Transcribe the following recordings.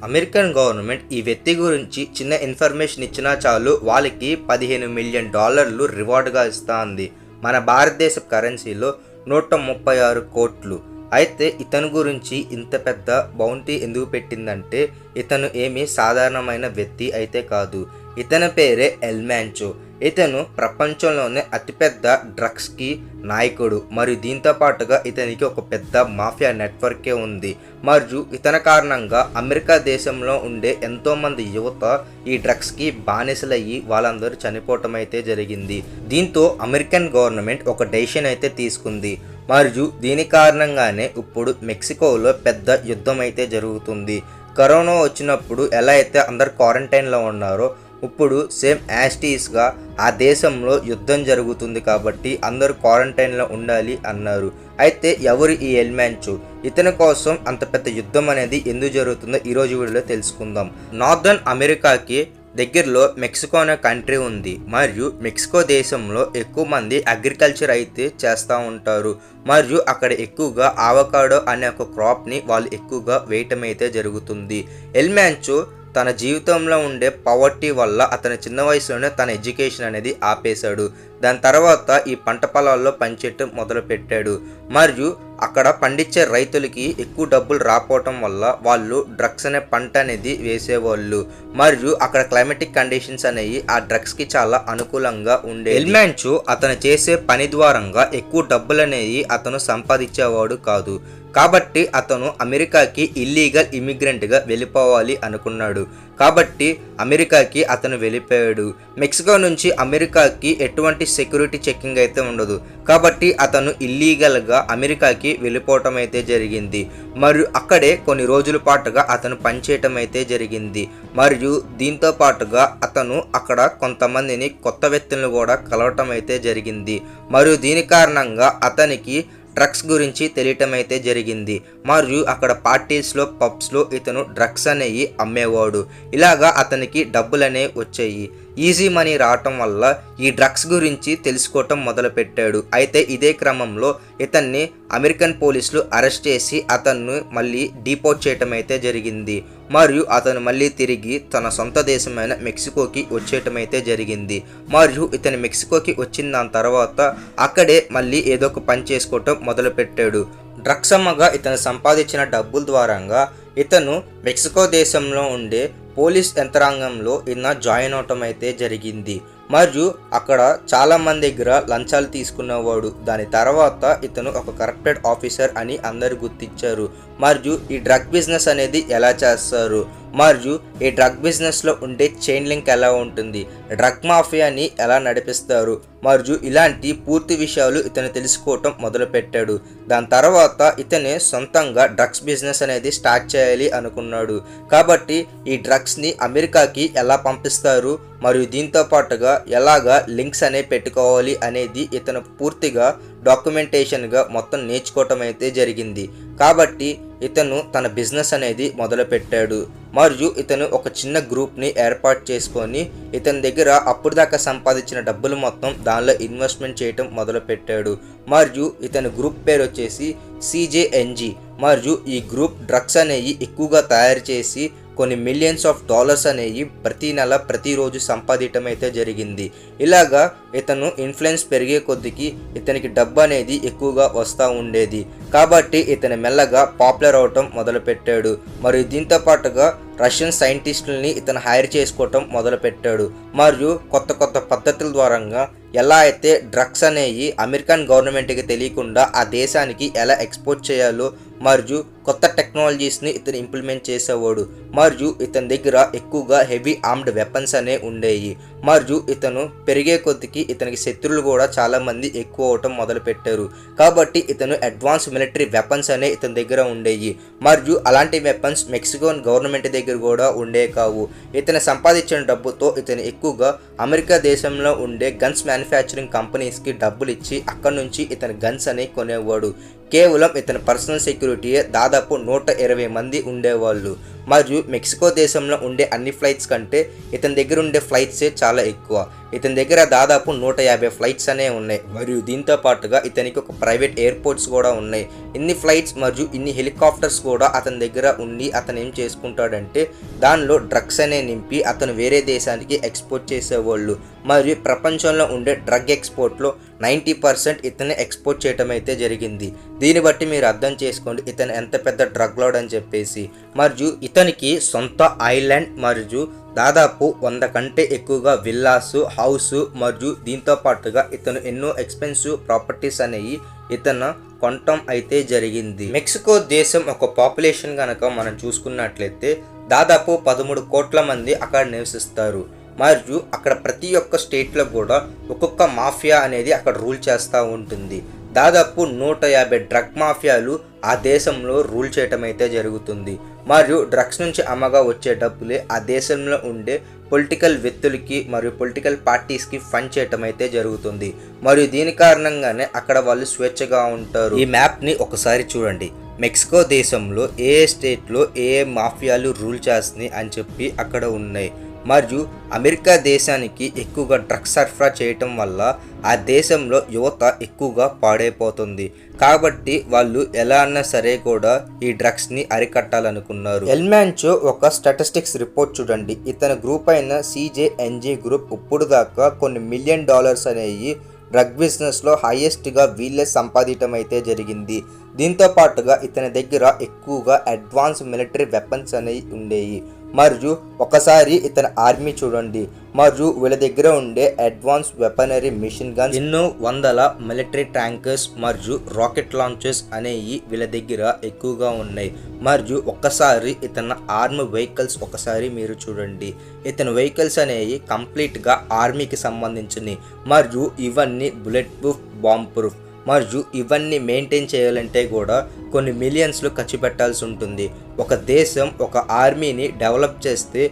American government ఈ వ్యక్తి గురించి చిన్న ఇన్ఫర్మేషన్ ఇచ్చినా చాలు వాళ్ళకి $15 మిలియన్ రివార్డ్గా ఇస్తుంది. మన భారతదేశ కరెన్సీలో 136 కోట్లు. అయితే ఇతను గురించి ఇంత పెద్ద బౌంటీ ఎందుకు పెట్టిందంటే ఇతను ఏమీ సాధారణమైన వ్యక్తి అయితే కాదు. ఇతని పేరే ఎల్ మ్యాన్చో. ఇతను ప్రపంచంలోనే అతిపెద్ద డ్రగ్స్కి నాయకుడు. మరియు దీంతో పాటుగా ఇతనికి ఒక పెద్ద మాఫియా నెట్వర్కే ఉంది. మరియు ఇతని కారణంగా అమెరికా దేశంలో ఉండే ఎంతోమంది యువత ఈ డ్రగ్స్కి బానిసలయ్యి వాళ్ళందరూ చనిపోవటం అయితే జరిగింది. దీంతో అమెరికన్ గవర్నమెంట్ ఒక డెసిషన్ అయితే తీసుకుంది. మరియు దీని కారణంగానే ఇప్పుడు మెక్సికోలో పెద్ద యుద్ధం అయితే జరుగుతుంది. కరోనా వచ్చినప్పుడు ఎలా అయితే అందరు క్వారంటైన్లో ఉన్నారో ఇప్పుడు సేమ్ యాస్టీస్గా ఆ దేశంలో యుద్ధం జరుగుతుంది కాబట్టి అందరూ క్వారంటైన్లో ఉండాలి అన్నారు. అయితే ఎవరు ఈ ఎల్ మ్యాన్చో? ఇతని కోసం అంత పెద్ద యుద్ధం అనేది ఎందుకు జరుగుతుందో ఈరోజు వీడియోలో తెలుసుకుందాం. నార్దర్న్ అమెరికాకి దగ్గరలో మెక్సికో అనే కంట్రీ ఉంది. మరియు మెక్సికో దేశంలో ఎక్కువ మంది అగ్రికల్చర్ అయితే చేస్తూ ఉంటారు. మరియు అక్కడ ఎక్కువగా ఆవకాడో అనే ఒక క్రాప్ని వాళ్ళు ఎక్కువగా వేయటం అయితే జరుగుతుంది. ఎల్ మ్యాన్చో తన జీవితంలో ఉండే పవర్టీ వల్ల అతని చిన్న వయసులోనే తన ఎడ్యుకేషన్ అనేది ఆపేశాడు. దాని తర్వాత ఈ పంట పొలాల్లో పనిచేయటం మొదలుపెట్టాడు. మరియు అక్కడ పండించే రైతులకి ఎక్కువ డబ్బులు రాపోవటం వల్ల వాళ్ళు డ్రగ్స్ అనే పంట అనేది వేసేవాళ్ళు. మరియు అక్కడ క్లైమేటిక్ కండిషన్స్ అనేవి ఆ డ్రగ్స్కి చాలా అనుకూలంగా ఉండే. ఎల్ మ్యాన్చో అతను చేసే పని ద్వారంగా ఎక్కువ డబ్బులు అనేవి అతను సంపాదించేవాడు కాదు. కాబట్టి అతను అమెరికాకి ఇల్లీగల్ ఇమిగ్రెంట్గా వెళ్ళిపోవాలి అనుకున్నాడు. కాబట్టి అమెరికాకి అతను వెళ్ళిపోయాడు. మెక్సికో నుంచి అమెరికాకి ఎటువంటి సెక్యూరిటీ చెకింగ్ అయితే ఉండదు. కాబట్టి అతను ఇల్లీగల్గా అమెరికాకి వెళ్ళిపోవటం అయితే జరిగింది. మరియు అక్కడే కొన్ని రోజుల పాటుగా అతను పనిచేయటం అయితే జరిగింది. మరియు దీంతో పాటుగా అతను అక్కడ కొంతమందిని కొత్త వ్యక్తులను కూడా కలవటం అయితే జరిగింది. మరియు దీని కారణంగా అతనికి డ్రగ్స్ గురించి తెలియటం అయితే జరిగింది. మరియు అక్కడ పార్టీస్లో పబ్స్లో ఇతను డ్రగ్స్ అనేవి అమ్మేవాడు. ఇలాగా అతనికి డబ్బులు అనేవి వచ్చాయి. ఈజీ మనీ రావటం వల్ల ఈ డ్రగ్స్ గురించి తెలుసుకోవటం మొదలుపెట్టాడు. అయితే ఇదే క్రమంలో ఇతన్ని అమెరికన్ పోలీసులు అరెస్ట్ చేసి అతన్ని మళ్ళీ డిపోర్ట్ చేయటం అయితే జరిగింది. మరియు అతను మళ్ళీ తిరిగి తన సొంత దేశమైన మెక్సికోకి వచ్చేయటం అయితే జరిగింది. మరియు ఇతను మెక్సికోకి వచ్చిన దాని తర్వాత అక్కడే మళ్ళీ ఏదో ఒక పని చేసుకోవటం మొదలుపెట్టాడు. డ్రగ్స్ అమ్మగా ఇతను సంపాదించిన డబ్బుల ద్వారంగా ఇతను మెక్సికో దేశంలో ఉండే పోలీస్ యంత్రాంగంలో జాయిన్ అవటం అయితే జరిగింది. మరియు అక్కడ చాలామంది దగ్గర లంచాలు తీసుకునేవాడు. దాని తర్వాత ఇతను ఒక కరప్టెడ్ ఆఫీసర్ అని అందరు గుర్తించారు. మరియు ఈ డ్రగ్ బిజినెస్ అనేది ఎలా చేస్తారు, మరియు ఈ డ్రగ్ బిజినెస్లో ఉండే చైన్ లింక్ ఎలా ఉంటుంది, డ్రగ్ మాఫియాని ఎలా నడిపిస్తారు, మరియు ఇలాంటి పూర్తి విషయాలు ఇతను తెలుసుకోవటం మొదలుపెట్టాడు. దాని తర్వాత ఇతనే సొంతంగా డ్రగ్స్ బిజినెస్ అనేది స్టార్ట్ చేయాలి అనుకున్నాడు. కాబట్టి ఈ డ్రగ్స్ని అమెరికాకి ఎలా పంపిస్తారు మరియు దీంతో పాటుగా ఎలాగా లింక్స్ అనేవి పెట్టుకోవాలి అనేది ఇతను పూర్తిగా డాక్యుమెంటేషన్గా మొత్తం నేర్చుకోవటం అయితే జరిగింది. కాబట్టి ఇతను తన బిజినెస్ అనేది మొదలుపెట్టాడు. మరియు ఇతను ఒక చిన్న గ్రూప్ని ఏర్పాటు చేసుకొని ఇతని దగ్గర అప్పుడు దాకా సంపాదించిన డబ్బులు మొత్తం దానిలో ఇన్వెస్ట్మెంట్ చేయటం మొదలుపెట్టాడు. మరియు ఇతని గ్రూప్ పేరు వచ్చేసి CJNG. మరియు ఈ గ్రూప్ డ్రగ్స్ అనేవి ఎక్కువగా తయారు చేసి కొన్ని మిలియన్స్ ఆఫ్ డాలర్స్ అనేవి ప్రతి నెల ప్రతిరోజు సంపాదించడం అయితే జరిగింది. ఇలాగా ఇతను ఇన్ఫ్లుయెన్స్ పెరిగే కొద్దికి ఇతనికి డబ్బు అనేది ఎక్కువగా వస్తూ ఉండేది. కాబట్టి ఇతను మెల్లగా పాపులర్ అవటం మొదలుపెట్టాడు. మరియు దీంతో పాటుగా రష్యన్ సైంటిస్టులని ఇతను హైర్ చేసుకోవటం మొదలుపెట్టాడు. మరియు కొత్త కొత్త పద్ధతుల ద్వారంగా ఎలా అయితే డ్రగ్స్ అనేవి అమెరికన్ గవర్నమెంట్కి తెలియకుండా ఆ దేశానికి ఎలా ఎక్స్పోర్ట్ చేయాలో మరియు కొత్త టెక్నాలజీస్ని ఇతను ఇంప్లిమెంట్ చేసేవాడు. మరియు ఇతని దగ్గర ఎక్కువగా హెవీ ఆర్మ్డ్ వెపన్స్ అనే ఉండేవి. మరియు ఇతను పెరిగే కొద్దికి ఇతనికి శత్రువులు కూడా చాలామంది ఎక్కువ అవటం మొదలుపెట్టారు. కాబట్టి ఇతను అడ్వాన్స్ మిలిటరీ వెపన్స్ అనే ఇతని దగ్గర ఉండేవి. మరియు అలాంటి వెపన్స్ మెక్సికోన్ గవర్నమెంట్ దగ్గర కూడా ఉండే కావు. ఇతను సంపాదించిన డబ్బుతో ఇతను ఎక్కువగా అమెరికా దేశంలో ఉండే గన్స్ మ్యానుఫ్యాక్చరింగ్ కంపెనీస్కి డబ్బులు ఇచ్చి అక్కడ నుంచి ఇతని గన్స్ అనేవి కొనేవాడు. కేవలం ఇతని పర్సనల్ సెక్యూరిటీయే దాదాపు 120 మంది ఉండేవాళ్ళు. మరియు మెక్సికో దేశంలో ఉండే అన్ని ఫ్లైట్స్ కంటే ఇతని దగ్గర ఉండే ఫ్లైట్సే చాలా ఎక్కువ. ఇతని దగ్గర దాదాపు 150 ఫ్లైట్స్ అనేవి ఉన్నాయి. మరియు దీంతో పాటుగా ఇతనికి ఒక ప్రైవేట్ ఎయిర్పోర్ట్స్ కూడా ఉన్నాయి. ఇన్ని ఫ్లైట్స్ మరియు ఇన్ని హెలికాప్టర్స్ కూడా అతని దగ్గర ఉండి అతను ఏం చేసుకుంటాడంటే దానిలో డ్రగ్స్ అనే నింపి అతను వేరే దేశానికి ఎక్స్పోర్ట్ చేసేవాళ్ళు. మరియు ప్రపంచంలో ఉండే డ్రగ్ ఎక్స్పోర్ట్లో 90% ఇతన్ని ఎక్స్పోర్ట్ చేయటం అయితే జరిగింది. దీన్ని బట్టి మీరు అర్థం చేసుకోండి ఇతను ఎంత పెద్ద డ్రగ్ లార్డ్ అని చెప్పేసి. మరియు ఇతనికి సొంత ఐలాండ్ మరియు దాదాపు 100 కంటే ఎక్కువగా విల్లాస్, హౌస్ మరియు దీంతో పాటుగా ఇతను ఎన్నో ఎక్స్పెన్సివ్ ప్రాపర్టీస్ అనేవి ఇతను కొనటం అయితే జరిగింది. మెక్సికో దేశం ఒక పాపులేషన్ కనుక మనం చూసుకున్నట్లయితే దాదాపు 13 కోట్ల మంది అక్కడ నివసిస్తారు. మరియు అక్కడ ప్రతి ఒక్క స్టేట్లో కూడా ఒక్కొక్క మాఫియా అనేది అక్కడ రూల్ చేస్తూ ఉంటుంది. దాదాపు 150 డ్రగ్ మాఫియాలు ఆ దేశంలో రూల్ చేయటం అయితే జరుగుతుంది. మరియు డ్రగ్స్ నుంచి అమ్మగా వచ్చే డబ్బులే ఆ దేశంలో ఉండే పొలిటికల్ వ్యక్తులకి మరియు పొలిటికల్ పార్టీస్కి ఫండ్ చేయటం అయితే జరుగుతుంది. మరియు దీని కారణంగానే అక్కడ వాళ్ళు స్వేచ్ఛగా ఉంటారు. ఈ మ్యాప్ని ఒకసారి చూడండి. మెక్సికో దేశంలో ఏ స్టేట్లో ఏ మాఫియాలు రూల్ చేస్తున్నాయి అని చెప్పి అక్కడ ఉన్నాయి. మరియు అమెరికా దేశానికి ఎక్కువగా డ్రగ్స్ సరఫరా చేయటం వల్ల ఆ దేశంలో యువత ఎక్కువగా పాడైపోతుంది. కాబట్టి వాళ్ళు ఎలా అన్నా సరే కూడా ఈ డ్రగ్స్ని అరికట్టాలనుకున్నారు. ఎల్మాంచో ఒక స్టాటిస్టిక్స్ రిపోర్ట్ చూడండి. ఇతని గ్రూప్ అయిన CJNG గ్రూప్ ఇప్పుడు దాకా కొన్ని $1 మిలియన్ అనేవి డ్రగ్ బిజినెస్లో హైయెస్ట్గా వీళ్ళే సంపాదించడం అయితే జరిగింది. దీంతో పాటుగా ఇతని దగ్గర ఎక్కువగా అడ్వాన్స్ మిలిటరీ వెపన్స్ అనేవి ఉండేవి. మరియు ఒకసారి ఇతని ఆర్మీ చూడండి. మరియు వీళ్ళ దగ్గర ఉండే అడ్వాన్స్ వెపనరీ మిషన్ గన్స్, ఎన్నో వందల మిలిటరీ ట్యాంకర్స్ మరియు రాకెట్ లాంచెస్ అనేవి వీళ్ళ దగ్గర ఎక్కువగా ఉన్నాయి. మరియు ఒక్కసారి ఇతని ఆర్మీ వెహికల్స్ ఒకసారి మీరు చూడండి. ఇతని వెహికల్స్ అనేవి కంప్లీట్గా ఆర్మీకి సంబంధించినవి. మరియు ఇవన్నీ బుల్లెట్ ప్రూఫ్, బాంబ్ ప్రూఫ్. మరియు ఇవన్నీ మెయింటైన్ చేయాలంటే కూడా కొన్ని మిలియన్స్లు ఖర్చు పెట్టాల్సి ఉంటుంది. ఒక దేశం ఒక ఆర్మీని డెవలప్ చేస్తే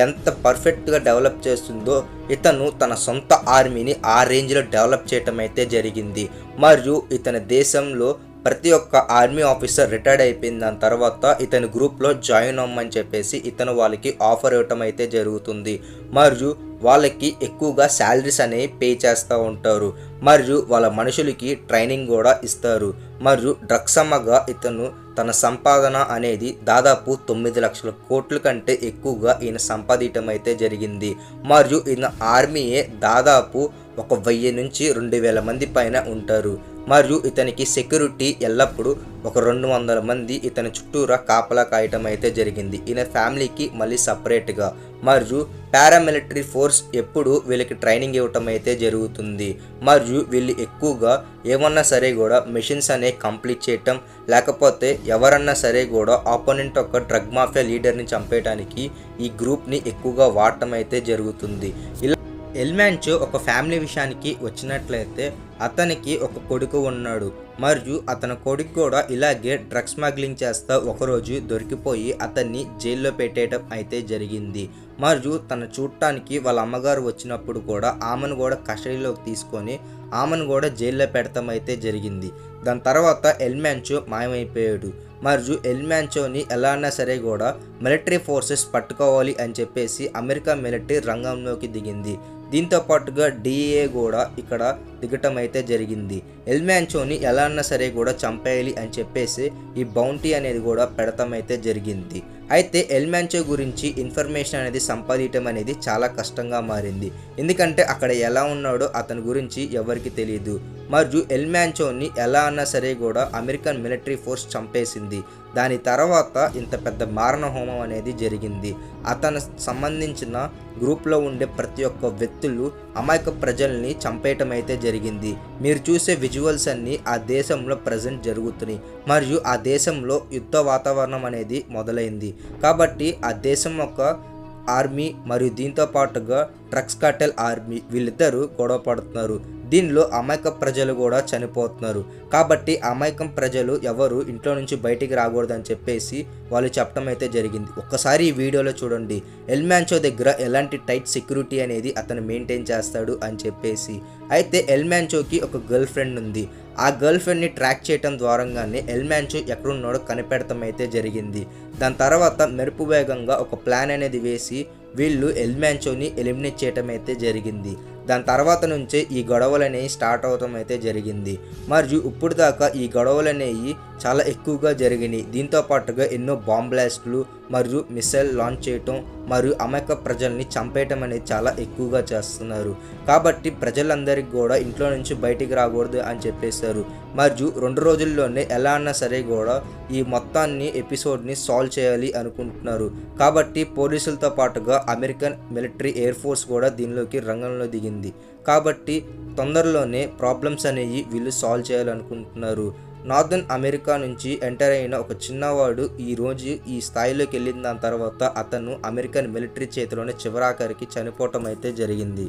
ఎంత పర్ఫెక్ట్గా డెవలప్ చేస్తుందో ఇతను తన సొంత ఆర్మీని ఆ రేంజ్లో డెవలప్ చేయటం అయితే జరిగింది. మరియు ఇతని దేశంలో ప్రతి ఒక్క ఆర్మీ ఆఫీసర్ రిటైర్డ్ అయిపోయిన దాని తర్వాత ఇతని గ్రూప్లో జాయిన్ అవ్వమని చెప్పేసి ఇతను వాళ్ళకి ఆఫర్ ఇవ్వటం అయితే జరుగుతుంది. మరియు వాళ్ళకి ఎక్కువగా శాలరీస్ అనేవి పే చేస్తూ ఉంటారు. మరియు వాళ్ళ మనుషులకి ట్రైనింగ్ కూడా ఇస్తారు. మరియు డ్రగ్స్ అమ్మగా ఇతను తన సంపాదన అనేది దాదాపు 9 లక్షల కోట్ల కంటే ఎక్కువగా ఈయన సంపాదించడం అయితే జరిగింది. మరియు ఈయన ఆర్మీయే దాదాపు 1000 నుంచి 2000 మంది పైన ఉంటారు. మరియు ఇతనికి సెక్యూరిటీ ఎల్లప్పుడూ 200 మంది ఇతని చుట్టూరా కాపలా కాయటం అయితే జరిగింది. ఈయన ఫ్యామిలీకి మళ్ళీ సపరేట్గా. మరియు పారామిలిటరీ ఫోర్స్ ఎప్పుడు వీళ్ళకి ట్రైనింగ్ ఇవ్వటం అయితే జరుగుతుంది. మరియు వీళ్ళు ఎక్కువగా ఏమన్నా సరే కూడా మిషన్స్ అనేవి కంప్లీట్ చేయటం, లేకపోతే ఎవరన్నా సరే కూడా ఆపోనెంట్ ఒక డ్రగ్ మాఫియా లీడర్ని చంపేయడానికి ఈ గ్రూప్ని ఎక్కువగా వాడటం అయితే జరుగుతుంది. ఇలా ఎల్మాంచో ఒక ఫ్యామిలీ విషయానికి వచ్చినట్లయితే అతనికి ఒక కొడుకు ఉన్నాడు. మరియు అతని కొడుకు కూడా ఇలాగే డ్రగ్స్ స్మగ్లింగ్ చేస్తా ఒకరోజు దొరికిపోయి అతన్ని జైల్లో పెట్టేయడం అయితే జరిగింది. మరియు తన చూడటానికి వాళ్ళ అమ్మగారు వచ్చినప్పుడు కూడా ఆమెను కూడా కస్టడీలోకి తీసుకొని ఆమెను కూడా జైల్లో పెడతాం అయితే జరిగింది. దాని తర్వాత ఎల్మాంచో మాయమైపోయాడు. మరియు ఎల్మాంచోని ఎలా అన్నా సరే కూడా మిలిటరీ ఫోర్సెస్ పట్టుకోవాలి అని చెప్పేసి అమెరికా మిలిటరీ రంగంలోకి దిగింది. దీంతో పాటుగా DEA కూడా ఇక్కడ దిగటం అయితే జరిగింది. ఎల్మాంచోని ఎలా అన్నా సరే కూడా చంపేయాలి అని చెప్పేసి ఈ బౌంటీ అనేది కూడా పెడతాం అయితే జరిగింది. అయితే ఎల్మాంచో గురించి ఇన్ఫర్మేషన్ అనేది సంపాదించడం అనేది చాలా కష్టంగా మారింది. ఎందుకంటే అక్కడ ఎలా ఉన్నాడో అతని గురించి ఎవరికి తెలియదు. మరియు ఎల్మాంచోని ఎలా అన్నా సరే కూడా అమెరికన్ మిలిటరీ ఫోర్స్ చంపేసింది. దాని తర్వాత ఇంత పెద్ద మారణ హోమం అనేది జరిగింది. అతను సంబంధించిన గ్రూప్లో ఉండే ప్రతి ఒక్క వ్యక్తులు అమాయక ప్రజల్ని చంపేయటం అయితే జరిగింది. మీరు చూసే విజువల్స్ అన్నీ ఆ దేశంలో ప్రజెంట్ జరుగుతున్నాయి. మరియు ఆ దేశంలో యుద్ధ వాతావరణం అనేది మొదలైంది. కాబట్టి ఆ దేశం యొక్క ఆర్మీ మరియు దీంతో పాటుగా డ్రగ్స్ కార్టెల్ ఆర్మీ వీళ్ళిద్దరూ గొడవ పడుతున్నారు. దీనిలో అమాయక ప్రజలు కూడా చనిపోతున్నారు. కాబట్టి అమాయకం ప్రజలు ఎవరు ఇంట్లో నుంచి బయటికి రాకూడదని చెప్పేసి వాళ్ళు చెప్పడం అయితే జరిగింది. ఒక్కసారి ఈ వీడియోలో చూడండి ఎల్మాంచో దగ్గర ఎలాంటి టైట్ సెక్యూరిటీ అనేది అతను మెయింటైన్ చేస్తాడు అని చెప్పేసి. అయితే ఎల్మాంచోకి ఒక గర్ల్ ఫ్రెండ్ ఉంది. ఆ గర్ల్ ఫ్రెండ్ని ట్రాక్ చేయడం ద్వారానే ఎల్మాంచో ఎక్కడున్నాడో కనిపెడతాం అయితే జరిగింది. దాని తర్వాత మెరుపు వేగంగా ఒక ప్లాన్ అనేది వేసి వీళ్ళు ఎల్ మ్యాన్చోని ఎలిమినేట్ చేయటం అయితే జరిగింది. దాని తర్వాత నుంచే ఈ గొడవలు అనేవి స్టార్ట్ అవటం అయితే జరిగింది. మరియు ఇప్పుడు దాకా ఈ గొడవలు అనేవి చాలా ఎక్కువగా జరిగినాయి. దీంతో పాటుగా ఎన్నో బాంబ్ బ్లాస్ట్లు మరియు మిసైల్ లాంచ్ చేయటం మరియు అమాయక ప్రజల్ని చంపేయటం అనేది చాలా ఎక్కువగా చేస్తున్నారు. కాబట్టి ప్రజలందరికీ కూడా ఇంట్లో నుంచి బయటికి రాకూడదు అని చెప్పేశారు. మరియు 2 రోజుల్లోనే ఎలా అన్నా సరే కూడా ఈ మొత్తాన్ని ఎపిసోడ్ని సాల్వ్ చేయాలి అనుకుంటున్నారు. కాబట్టి పోలీసులతో పాటుగా అమెరికన్ మిలిటరీ ఎయిర్ ఫోర్స్ కూడా దీనిలోకి రంగంలో దిగింది. కాబట్టి తొందరలోనే ప్రాబ్లమ్స్ అనేవి వీళ్ళు సాల్వ్ చేయాలనుకుంటున్నారు. నార్దర్న్ అమెరికా నుంచి ఎంటర్ అయిన ఒక చిన్నవాడు ఈరోజు ఈ స్థాయిలోకి వెళ్ళిన దాని తర్వాత అతను అమెరికన్ మిలిటరీ చేతిలోనే చివరాఖరికి చనిపోవటం అయితే జరిగింది.